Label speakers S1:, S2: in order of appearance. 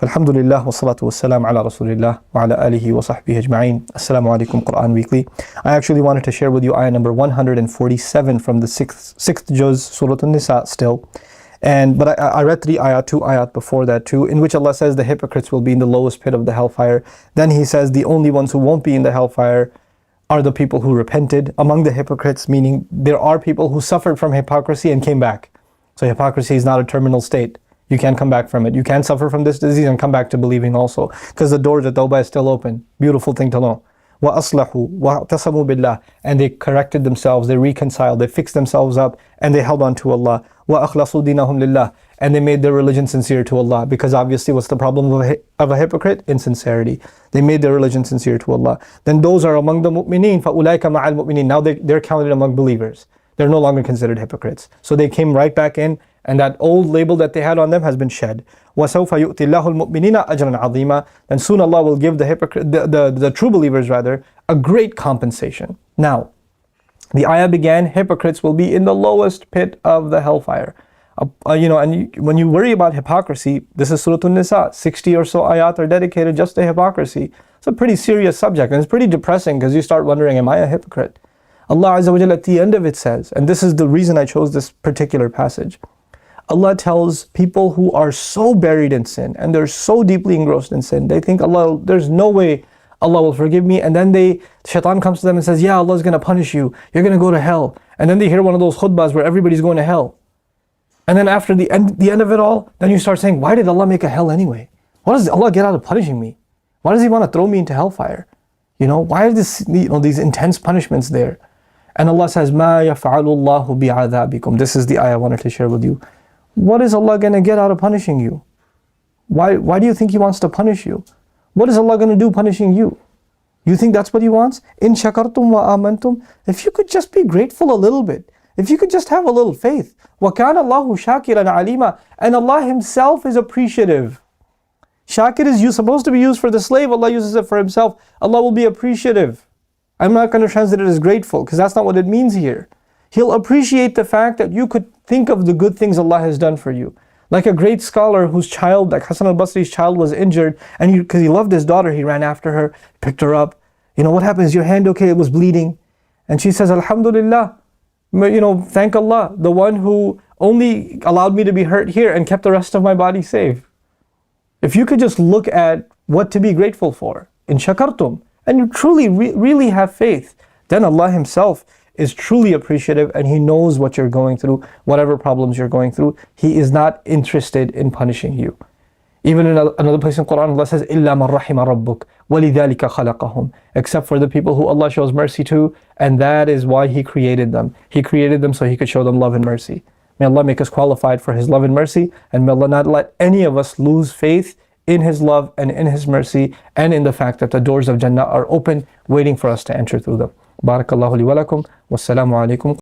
S1: Alhamdulillah wa salatu wa salam ala Rasulillah wa ala alihi wa sahbihi ajma'een. Assalamu alaikum Quran Weekly. I actually wanted to share with you ayah number 147 from the sixth juz, Surah An-Nisa still. But I read two ayat before that too, in which Allah says the hypocrites will be in the lowest pit of the hellfire. Then He says the only ones who won't be in the hellfire are the people who repented. Among the hypocrites, meaning there are people who suffered from hypocrisy and came back. So hypocrisy is not a terminal state. You can't come back from it. You can suffer from this disease and come back to believing also, because the door to tawbah is still open. Beautiful thing to know. وَأَصْلَحُوا وَاعْتَصَمُوا بِاللَّهِ, and they corrected themselves, they reconciled, they fixed themselves up, and they held on to Allah. وَأَخْلَصُوا دِينَهُمْ لِلَّهِ, and they made their religion sincere to Allah. Because obviously what's the problem of a hypocrite? Insincerity. They made their religion sincere to Allah. Then those are among the mu'mineen. فَأُولَٰئِكَ مَعَ الْمُؤْمِنِينَ, now they're counted among believers. They're no longer considered hypocrites. So they came right back in, and that old label that they had on them has been shed. وَسَوْفَ يُؤْتِ اللَّهُ الْمُؤْمِنِينَ أَجْرًا عَظِيمًا, then soon Allah will give the true believers rather, a great compensation. Now, the ayah began, hypocrites will be in the lowest pit of the hellfire. When you worry about hypocrisy, this is Surah An-Nisa, 60 or so ayat are dedicated just to hypocrisy. It's a pretty serious subject, and it's pretty depressing, because you start wondering, am I a hypocrite? Allah Azza wa Jalla at the end of it says, and this is the reason I chose this particular passage, Allah tells people who are so buried in sin and they're so deeply engrossed in sin, they think there's no way Allah will forgive me, and then shaitan comes to them and says, yeah, Allah is going to punish you, you're going to go to hell. And then they hear one of those khutbahs where everybody's going to hell. And then after the end of it all, then you start saying, why did Allah make a hell anyway? What does Allah get out of punishing me? Why does He want to throw me into hellfire? Why are these intense punishments there? And Allah says, مَا يَفْعَلُ اللَّهُ بِعَذَابِكُمْ. This is the ayah I wanted to share with you. What is Allah going to get out of punishing you? Why do you think He wants to punish you? What is Allah going to do punishing you? You think that's what He wants? إِن شَكَرْتُمْ وَآمَنْتُمْ. If you could just be grateful a little bit, if you could just have a little faith. وَكَانَ اللَّهُ شَاكِرًا عَلِيمًا. And Allah Himself is appreciative. Shakir is supposed to be used for the slave, Allah uses it for Himself. Allah will be appreciative. I'm not going to translate it as grateful, because that's not what it means here. He'll appreciate the fact that you could think of the good things Allah has done for you. Like a great scholar whose child, like Hassan al-Basri's child, was injured, and because he loved his daughter, he ran after her, picked her up. What happens? Your hand okay? It was bleeding. And she says, Alhamdulillah, thank Allah, the one who only allowed me to be hurt here and kept the rest of my body safe. If you could just look at what to be grateful for, in shakartum, and you truly, really have faith, then Allah Himself is truly appreciative, and He knows what you're going through, whatever problems you're going through. He is not interested in punishing you. Even in another place in Quran, Allah says, إِلَّا مَنْ رَحِمَ رَبُّكَ وَلِذَلِكَ خَلَقَهُم. Except for the people who Allah shows mercy to, and that is why He created them. He created them so He could show them love and mercy. May Allah make us qualified for His love and mercy, and may Allah not let any of us lose faith in His love and in His mercy, and in the fact that the doors of Jannah are open, waiting for us to enter through them. Barakallahu li wa lakum. Wassalamu alaikum.